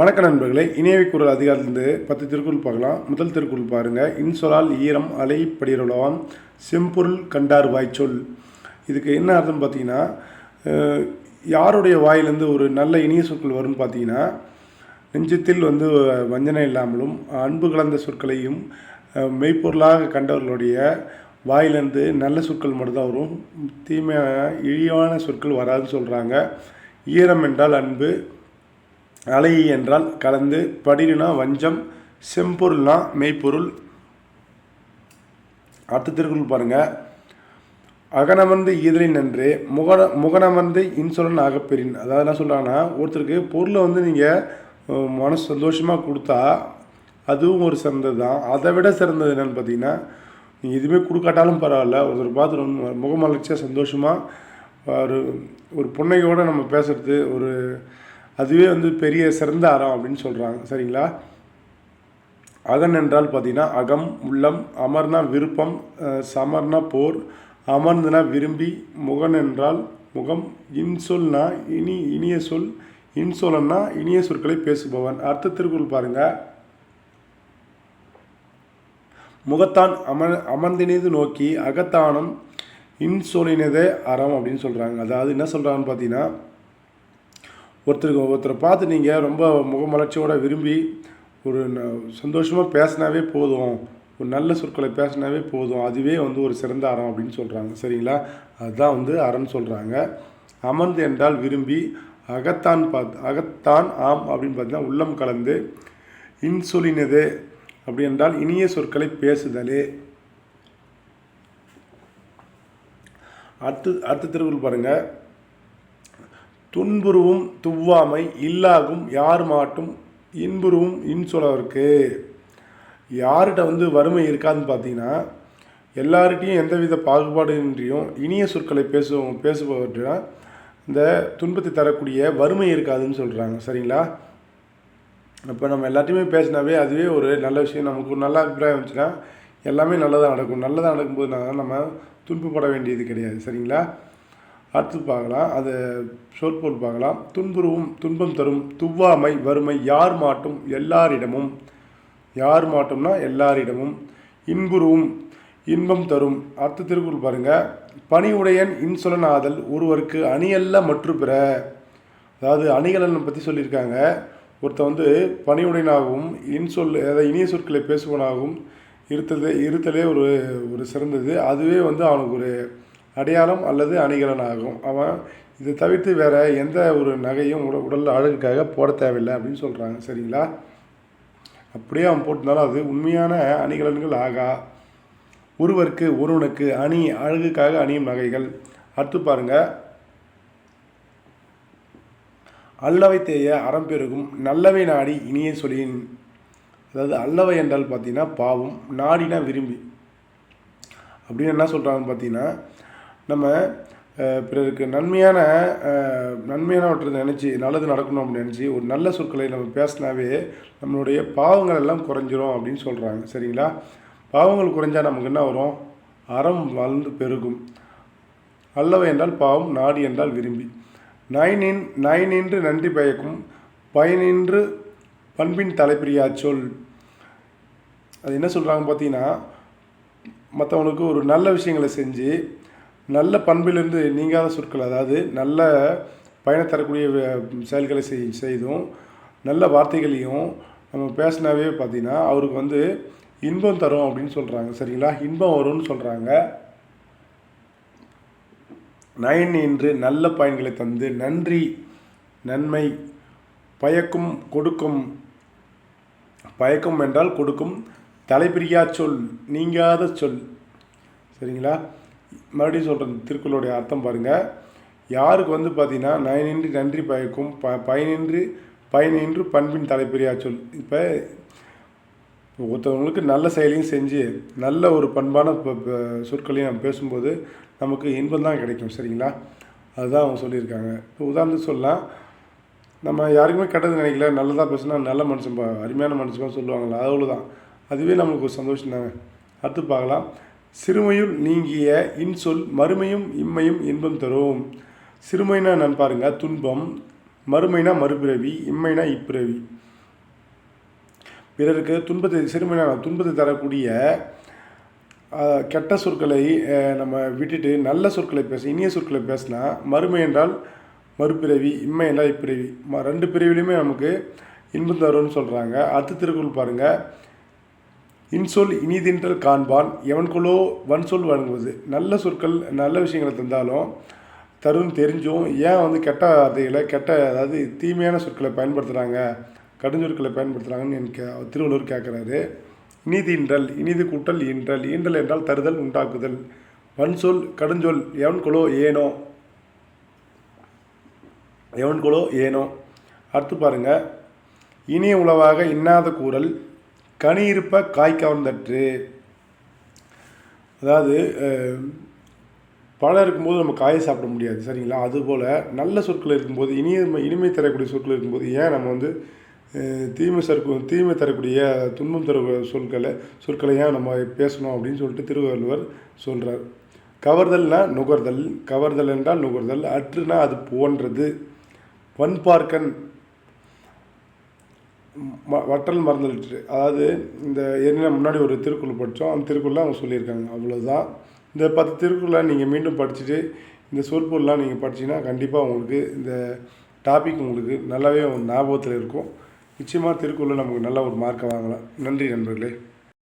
வணக்க நண்பர்களே, இனியவை குரல் அதிகாரத்திலிருந்து 10 திருக்குறள் பார்க்கலாம். முதல் திருக்குறள் பாருங்கள். இன்சொலால் ஈரம் அலை படிரலாம் செம்பொருள் கண்டார் வாய்ச்சொல். இதுக்கு என்ன அர்த்தம் பார்த்தீங்கன்னா, யாருடைய வாயிலேருந்து ஒரு நல்ல இனிய சொற்கள் வரும்னு பார்த்தீங்கன்னா, நெஞ்சத்தில் வஞ்சனை இல்லாமலும் அன்பு கலந்த சொற்களையும் மெய்ப்பொருளாக கண்டவர்களுடைய வாயிலேருந்து நல்ல சொற்கள் மட்டும்தான் வரும். தீமையான இழிவான சொற்கள் வராதுன்னு சொல்கிறாங்க. ஈரம் என்றால் அன்பு, அலை என்றால் கலந்து, படினா வஞ்சம், செம்பொருள்னா மெய்ப்பொருள். அடுத்த திருக்குறள் பாருங்கள். அகனமர்ந்து ஈதலின் நன்றே முகனமர்ந்து இன்சொலன் ஆகப்பெறின். அதாவது என்ன சொல்கிறாங்கன்னா, ஒருத்தருக்கு பொருளை நீங்கள் மனசு சந்தோஷமாக கொடுத்தா அதுவும் ஒரு சிறந்தது தான். அதை விட சிறந்தது என்னென்னு பார்த்தீங்கன்னா, நீங்கள் எதுவுமே கொடுக்காட்டாலும் பரவாயில்ல, ஒருத்தர் பார்த்து ரொம்ப முகமலர்ச்சியாக சந்தோஷமாக ஒரு புன்னையோடு நம்ம பேசுகிறது அதுவே பெரிய சிறந்த அறம் அப்படின்னு சொல்கிறாங்க. சரிங்களா? அகன் என்றால் பார்த்தீங்கன்னா அகம், உள்ளம், அமர்னா விருப்பம், சமர்னா போர், அமர்ந்துனா விரும்பி, முகன் என்றால் முகம், இன்சொல்னா இனிய சொல், இன்சொலன்னா இனிய சொற்களை பேசுபவன். அடுத்த திருக்குறள் பாருங்கள். முகத்தான் அமர்ந்தினது நோக்கி அகத்தானம் இன்சொலினதே அறம் அப்படின்னு சொல்கிறாங்க. அதாவது என்ன சொல்கிறாங்கன்னு பார்த்தீங்கன்னா, ஒருத்தரை பார்த்து நீங்கள் ரொம்ப முகமலர்ச்சியோடு விரும்பி ஒரு சந்தோஷமாக பேசினாவே போதும், ஒரு நல்ல சொற்களை பேசினாவே போதும், அதுவே ஒரு சிறந்த அறம் அப்படின்னு சொல்கிறாங்க. சரிங்களா? அதுதான் அறன்னு சொல்கிறாங்க. அமர்ந்து என்றால் விரும்பி, அகத்தான் ஆம் அப்படின்னு பார்த்தீங்கன்னா உள்ளம் கலந்து, இன்சொலினதே அப்படி என்றால் இனிய சொற்களை பேசுதலே. அடுத்த திருக்குறள் பாருங்கள். துன்புருவும் துவ்வாமை இல்லாகும் யார் மாட்டும் இன்புருவும் இன்சொலவர்க்கு. யார்கிட்ட வறுமை இருக்காதுன்னு பார்த்தீங்கன்னா, எல்லார்கிட்டையும் எந்தவித பாகுபாடின்றியும் இனிய சொற்களை பேசுபவர்கிட்ட இந்த துன்பத்தை தரக்கூடிய வறுமை இருக்காதுன்னு சொல்கிறாங்க. சரிங்களா? இப்போ நம்ம எல்லாத்தையுமே பேசினாவே அதுவே ஒரு நல்ல விஷயம். நமக்கு ஒரு நல்ல அபிப்பிராயம் வந்துச்சுன்னா எல்லாமே நல்லதாக நடக்கும். நல்லதாக நடக்கும்போது நம்ம துன்பப்பட வேண்டியது கிடையாது. சரிங்களா? அடுத்து பார்க்கலாம், அது சொற்பொருள் பார்க்கலாம். துன்புருவும் துன்பம் தரும், துவ்வாமை வறுமை, யார் மாட்டும் எல்லாரிடமும், யார் மாட்டும்னா எல்லாரிடமும், இன்புருவும் இன்பம் தரும். அடுத்த திருக்குறள் பாருங்கள். பணிவுடையன் இன்சொலன் ஆதல் ஒருவருக்கு அணியல்ல மற்று பிற. அதாவது அணிகலன் பற்றி சொல்லியிருக்காங்க. ஒருத்தர் பணிவுடையனாகவும் இனிய சொற்களை பேசுவனாகவும் இருத்தலே ஒரு சிறந்தது. அதுவே அவனுக்கு ஒரு அடையாளம் அல்லது அணிகலன் ஆகும். அவன் இதை தவிர்த்து வேறு எந்த ஒரு நகையும் உடல் அழகுக்காக போட தேவையில்லை அப்படின்னு சொல்கிறாங்க. சரிங்களா? அப்படியே அவன் போட்டிருந்தாலும் அது உண்மையான அணிகலன்கள் ஆகா. ஒருவனுக்கு அணி அழகுக்காக அணியும் நகைகள். அடுத்து பாருங்கள். அல்லவை தேய அறம் பெருகும் நல்லவை நாடி இனிய சொலின். அதாவது அல்லவை என்றால் பார்த்தீங்கன்னா பாவம், நாடினா விரும்பி. அப்படின்னு என்ன சொல்கிறாங்கன்னு பார்த்தீங்கன்னா, நம்ம பிறருக்கு நன்மையானவற்றை நினச்சி நல்லது நடக்கணும் அப்படின்னு நினச்சி ஒரு நல்ல சொற்களை நம்ம பேசினாவே நம்மளுடைய பாவங்கள் எல்லாம் குறைஞ்சிரும் அப்படின்னு சொல்கிறாங்க. சரிங்களா? பாவங்கள் குறைஞ்சால் நமக்கு என்ன வரும்? அறம் வளர்ந்து பெருகும். அல்லவை என்றால் பாவம், நாடி என்றால் விரும்பி. நயனின்று நன்றி பயக்கும், பயனின்று பண்பின் தலைப்பிரியா சொல். அது என்ன சொல்கிறாங்க பார்த்தீங்கன்னா, மற்றவங்களுக்கு ஒரு நல்ல விஷயங்களை செஞ்சு நல்ல பண்பிலிருந்து நீங்காத சொற்கள், அதாவது நல்ல பயனை தரக்கூடிய செயல்களை செய்தும் நல்ல வார்த்தைகளையும் நம்ம பேசினாவே பார்த்தீங்கன்னா அவருக்கு இன்பம் தரும் அப்படின்னு சொல்கிறாங்க. சரிங்களா? இன்பம் வரும்னு சொல்கிறாங்க. நயன் என்று நல்ல பயன்களை தந்து, நன்றி நன்மை, பயக்கும் கொடுக்கும், பயக்கும் என்றால் கொடுக்கும், தலைப்பிரியா சொல் நீங்காத சொல். சரிங்களா? மறுபடியும் சொல்கிறேன், திருக்குறளுடைய அர்த்தம் பாருங்கள். யாருக்கு பார்த்தீங்கன்னா நயனின்றி நன்றி பயக்கும், பயனின்று பண்பின் தலைப்பிரியா சொல். இப்போ ஒருத்தவங்களுக்கு நல்ல செயலையும் செஞ்சு நல்ல ஒரு பண்பான சொற்களையும் நம்ம பேசும்போது நமக்கு இன்பம் தான் கிடைக்கும். சரிங்களா? அதுதான் அவங்க சொல்லியிருக்காங்க. இப்போ உதாரணத்துக்கு சொல்லலாம், நம்ம யாருக்குமே கெட்டது நினைக்கல, நல்லதாக பேசுனா நல்ல மனுஷன்பா, அருமையான மனுஷன் சொல்லுவாங்களா, அவ்வளோதான். அதுவே நமக்கு ஒரு சந்தோஷம் தானே. அடுத்து பார்க்கலாம். சிறுமையுள் நீங்கிய இன்சொல் மறுமையும் இம்மையும் இன்பம் தரும். சிறுமைனா என்னன்னு பாருங்கள், துன்பம். மறுமைனா மறுபிறவி, இம்மைனா இப்பிறவி. பிறருக்கு சிறுமையான துன்பத்தை தரக்கூடிய கெட்ட சொற்களை நம்ம விட்டுட்டு நல்ல சொற்களை இனிய சொற்களை பேசினா மறுமை என்றால் மறுபிறவி, இம்மை என்றால் இப்பிறவி, ரெண்டு பிறவிலையுமே நமக்கு இன்பம் தரும்னு சொல்கிறாங்க. அடுத்த திருக்குறள் பாருங்கள். இன்சொல் இனிதின்றல் காண்பான் எவன்கொலோ வன்சொல் வழங்குவது. நல்ல சொற்கள் நல்ல விஷயங்களை தந்தாலும் தருன்னு தெரிஞ்சும் ஏன் கெட்ட வார்த்தைகளை அதாவது தீமையான சொற்களை பயன்படுத்துகிறாங்க, கடுஞ்சொற்களை பயன்படுத்துகிறாங்கன்னு எனக்கு திருவள்ளுவர் கேட்குறாரு. இனிதின்றல், இனிது கூட்டல் ஈன்றல், ஈன்றல் என்றால் தருதல் உண்டாக்குதல். வன்சொல் கடுஞ்சொல் எவன்கொலோ ஏனோ. அடுத்து பாருங்கள். இனிய உளவாக இன்னாத கூறல் கனி இருப்ப காய் கவர்ந்தற்று. அதாவது பழம் இருக்கும்போது நம்ம காயை சாப்பிட முடியாது, சரிங்களா? அதுபோல் நல்ல சொற்கள் இருக்கும்போது இனிமை தரக்கூடிய சொற்கள் இருக்கும்போது ஏன் நம்ம தீமை தரக்கூடிய துன்பம் சொற்களை ஏன் நம்ம பேசணும் அப்படின்னு சொல்லிட்டு திருவள்ளுவர் சொல்கிறார். கவர்தல்னா நுகர்தல், கவர்தல் என்றால் நுகர்தல், அற்றுனா அது போன்றது. பண்பார்க்கன் வட்டல் மறந்துட்டு, அதாவது இந்த என்ன முன்னாடி ஒரு திருக்குறள் படித்தோம், அந்த திருக்குறளில் அவங்க சொல்லியிருக்காங்க. அவ்வளோதான். இந்த 10 திருக்குறளை நீங்கள் மீண்டும் படிச்சுட்டு இந்த சொற்பொருள்லாம் நீங்கள் படிச்சிங்கன்னா கண்டிப்பாக உங்களுக்கு இந்த டாபிக் உங்களுக்கு நல்லாவே ஞாபகத்தில் இருக்கும். நிச்சயமாக திருக்குறளில் நமக்கு நல்ல ஒரு மார்க்கை வாங்கலாம். நன்றி நண்பர்களே.